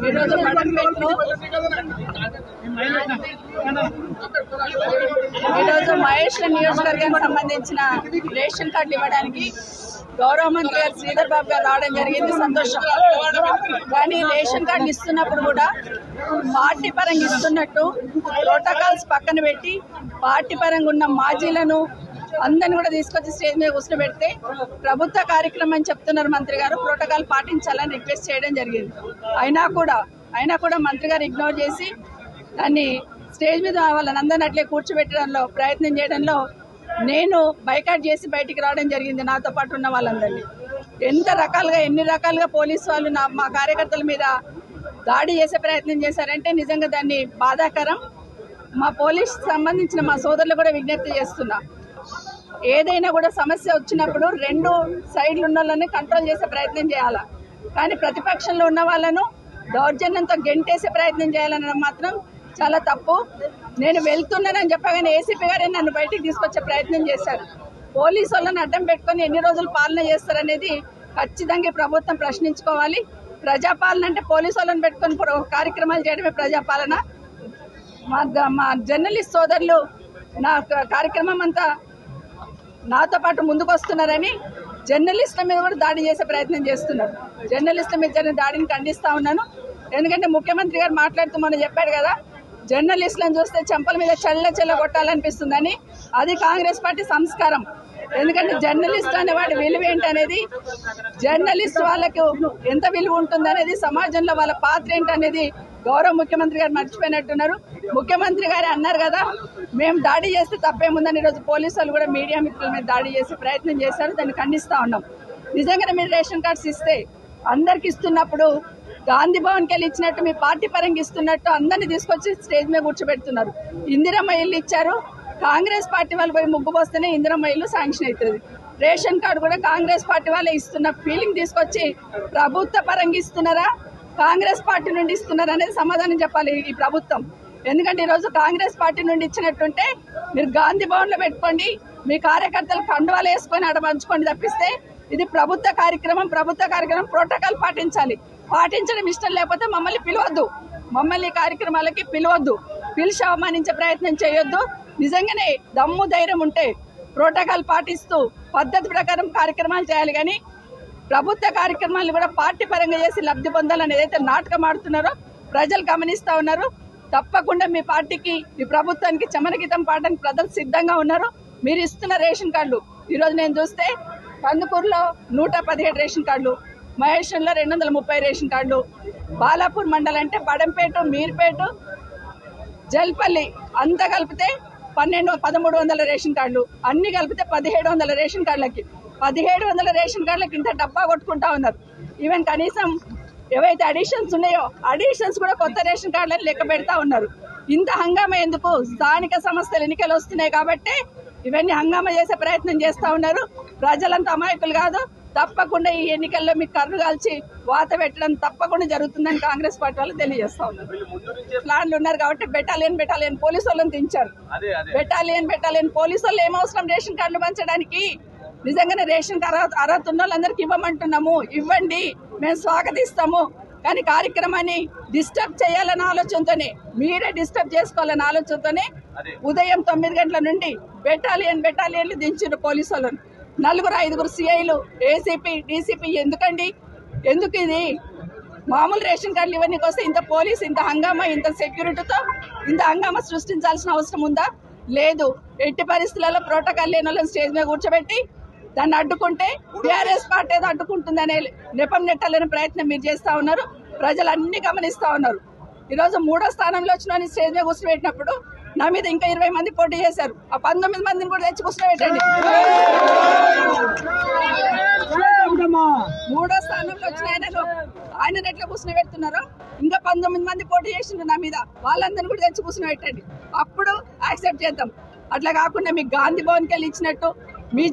ఈరోజు మహేశ్వరం నియోజకవర్గానికి సంబంధించిన రేషన్ కార్డులు ఇవ్వడానికి గౌరవ మంత్రి గారు శ్రీధర్ బాబు గారు రావడం జరిగింది. సంతోషం. కానీ రేషన్ కార్డులు ఇస్తున్నప్పుడు కూడా పార్టీ పరంగా ఇస్తున్నట్టు ప్రోటోకాల్స్ పక్కన పెట్టి పార్టీ పరంగా ఉన్న మాజీలను అందరిని కూడా తీసుకొచ్చి స్టేజ్ మీద కూర్చోబెడితే ప్రభుత్వ కార్యక్రమం అని చెప్తున్నారు మంత్రి గారు. ప్రోటోకాల్ పాటించాలని రిక్వెస్ట్ చేయడం జరిగింది. అయినా కూడా మంత్రి గారు ఇగ్నోర్ చేసి దాన్ని స్టేజ్ మీద వాళ్ళని అందరిని అట్లే కూర్చోబెట్టడంలో ప్రయత్నం చేయడంలో నేను బైకాట్ చేసి బయటికి రావడం జరిగింది. నాతో పాటు ఉన్న వాళ్ళందరినీ ఎన్ని రకాలుగా పోలీసు వాళ్ళు మా కార్యకర్తల మీద దాడి చేసే ప్రయత్నం చేశారంటే నిజంగా దాన్ని బాధాకరం. మా పోలీస్ సంబంధించిన మా సోదరులు కూడా విజ్ఞప్తి చేస్తున్నా, ఏదైనా కూడా సమస్య వచ్చినప్పుడు రెండు సైడ్లు ఉన్న వాళ్ళని కంట్రోల్ చేసే ప్రయత్నం చేయాలా, కానీ ప్రతిపక్షంలో ఉన్న వాళ్ళను దౌర్జన్యంతో గెంటేసే ప్రయత్నం చేయాలనడం మాత్రం చాలా తప్పు. నేను వెళ్తున్నానని చెప్పగానే ఏసీపీ గారే నన్ను బయటికి తీసుకొచ్చే ప్రయత్నం చేశారు. పోలీసు వాళ్ళని అడ్డం పెట్టుకొని ఎన్ని రోజులు పాలన చేస్తారనేది ఖచ్చితంగా ప్రభుత్వం ప్రశ్నించుకోవాలి. ప్రజాపాలన అంటే పోలీసు వాళ్ళని పెట్టుకొని కార్యక్రమాలు చేయడమే ప్రజాపాలన. మా జర్నలిస్ట్ సోదరులు నా కార్యక్రమం అంతా నాతో పాటు ముందుకు వస్తున్నారని జర్నలిస్టుల మీద కూడా దాడి చేసే ప్రయత్నం చేస్తున్నారు. జర్నలిస్టుల మీద జరిగిన దాడిని ఖండిస్తా ఉన్నాను. ఎందుకంటే ముఖ్యమంత్రి గారు మాట్లాడుతూ మొన్న చెప్పారు కదా, జర్నలిస్టులను చూస్తే చెంపల మీద చెల్ల కొట్టాలనిపిస్తుందని. అది కాంగ్రెస్ పార్టీ సంస్కారం. ఎందుకంటే జర్నలిస్ట్ అనే వాడి విలువ ఏంటనేది, జర్నలిస్ట్ వాళ్ళకు ఎంత విలువ ఉంటుందనేది, సమాజంలో వాళ్ళ పాత్ర ఏంటనేది గౌరవ ముఖ్యమంత్రి గారు మర్చిపోయినట్టున్నారు. ముఖ్యమంత్రి గారు అన్నారు కదా, మేము దాడి చేస్తే తప్పేముందని ఈరోజు పోలీసు వాళ్ళు కూడా మీడియా మిత్రుల మీద దాడి చేసే ప్రయత్నం చేశారు. దాన్ని ఖండిస్తా ఉన్నాం. నిజంగానే మీరు రేషన్ కార్డ్స్ ఇస్తే అందరికి ఇస్తున్నప్పుడు గాంధీ భవన్కి వెళ్ళి ఇచ్చినట్టు మీ పార్టీ పరంగా ఇస్తున్నట్టు అందరినీ తీసుకొచ్చి స్టేజ్ మీద కూర్చోబెడుతున్నారు. ఇందిరమ్మ ఇల్లు ఇచ్చారు, కాంగ్రెస్ పార్టీ వాళ్ళు పోయి ముగ్గు పోస్తేనే ఇందిరమ్మ ఇల్లు శాంక్షన్ అవుతుంది. రేషన్ కార్డు కూడా కాంగ్రెస్ పార్టీ వాళ్ళే ఇస్తున్న ఫీలింగ్ తీసుకొచ్చి ప్రభుత్వ పరంగా ఇస్తున్నారా, కాంగ్రెస్ పార్టీ నుండి ఇస్తున్నారా అనేది సమాధానం చెప్పాలి ఈ ప్రభుత్వం. ఎందుకంటే ఈరోజు కాంగ్రెస్ పార్టీ నుండి ఇచ్చినట్టుంటే మీరు గాంధీ భవన్లో పెట్టుకోండి, మీ కార్యకర్తలు కండువాలు వేసుకొని ఆడ పంచుకోండి తప్పిస్తే ఇది ప్రభుత్వ కార్యక్రమం. ప్రోటోకాల్ పాటించడం ఇష్టం లేకపోతే మమ్మల్ని పిలవద్దు, మమ్మల్ని కార్యక్రమాలకి పిలవద్దు, పిలిచి అవమానించే ప్రయత్నం చేయొద్దు. నిజంగానే దమ్ము ధైర్యం ఉంటే ప్రోటోకాల్ పాటిస్తూ పద్ధతి ప్రకారం కార్యక్రమాలు చేయాలి. కానీ ప్రభుత్వ కార్యక్రమాలను కూడా పార్టీ పరంగా చేసి లబ్ధి పొందాలని ఏదైతే నాటకం ఆడుతున్నారో ప్రజలు గమనిస్తూ ఉన్నారు. తప్పకుండా మీ పార్టీకి, మీ ప్రభుత్వానికి చమనగీతం పాడడానికి ప్రజలు సిద్ధంగా ఉన్నారు. మీరు ఇస్తున్న రేషన్ కార్డులు ఈరోజు నేను చూస్తే కందుకూరులో 117 రేషన్ కార్డులు, మహేశ్వరంలో 230 రేషన్ కార్డులు, బాలాపూర్ మండలం అంటే బడంపేట, మీర్పేట, జల్పల్లి అంతా కలిపితే 1300 రేషన్ కార్డులు, అన్ని కలిపితే 1700 రేషన్ కార్డులకి 1700 రేషన్ కార్డులకి ఇంత డబ్బా కొట్టుకుంటా ఉన్నారు. ఈవెన్ కనీసం ఏవైతే అడిషన్స్ ఉన్నాయో అడిషన్స్ కూడా కొత్త రేషన్ కార్డులని లెక్క పెడతా ఉన్నారు. ఇంత హంగామా ఎందుకు? స్థానిక సంస్థలు ఎన్నికలు వస్తున్నాయి కాబట్టి ఇవన్నీ హంగామా చేసే ప్రయత్నం చేస్తూ ఉన్నారు. ప్రజలంతా అమాయకులు కాదు. తప్పకుండా ఈ ఎన్నికల్లో మీకు కర్రు కాల్చి వాత పెట్టడం తప్పకుండా జరుగుతుందని కాంగ్రెస్ పార్టీ వాళ్ళు తెలియజేస్తా ఉన్నారు. ప్లాన్లు ఉన్నారు కాబట్టి బెటాలియన్ పోలీసు వాళ్ళని దించారు. బెటాలియన్ పోలీసు వాళ్ళు ఏమవసరం రేషన్ కార్డులు పంచడానికి? నిజంగానే రేషన్ అర్హత ఉన్న వాళ్ళందరికీ ఇవ్వమంటున్నాము, ఇవ్వండి, మేము స్వాగతిస్తాము. కానీ కార్యక్రమాన్ని డిస్టర్బ్ చేయాలన్న ఆలోచనతోనే, మీరే డిస్టర్బ్ చేసుకోవాలన్న ఆలోచనతోనే ఉదయం 9 గంటల నుండి బెటాలియన్లు దించారు పోలీసు వాళ్ళని. 4-5 సిఐలు, ఏసీపీ, డీసీపీ. ఎందుకు ఇది? మామూలు రేషన్ కార్డులు ఇవన్నీ వస్తే ఇంత పోలీసు, ఇంత హంగామా, ఇంత సెక్యూరిటీతో ఇంత హంగామా సృష్టించాల్సిన అవసరం ఉందా? లేదు. ఎట్టి పరిస్థితులలో ప్రోటోకాల్ లేని వాళ్ళని స్టేజ్ మీద కూర్చోబెట్టి దాన్ని అడ్డుకుంటే టీఆర్ఎస్ పార్టీ ఏదో అడ్డుకుంటుందనే నెపం నెట్టాలనే ప్రయత్నం మీరు చేస్తూ ఉన్నారు. ప్రజలు అన్ని గమనిస్తూ ఉన్నారు. ఈరోజు 3వ స్థానంలో వచ్చిన స్టేజ్ మీద కూర్చోబెట్టినప్పుడు నా మీద ఇంకా 20 మంది పోటీ చేశారు. ఆ 19 మందిని కూడా తెచ్చి కూర్చోబెట్టండి. 3వ స్థానంలో వచ్చిన ఆయన ఎట్లా కూర్చోబెడుతున్నారో ఇంకా 19 మంది పోటీ చేసిండ్రు నా మీద, వాళ్ళందరినీ కూడా తెచ్చి కూర్చోబెట్టండి. అప్పుడు యాక్సెప్ట్ చేద్దాం. అట్లా కాకుండా మీకు గాంధీ భవన్కి వెళ్ళి ఇచ్చినట్టు మీ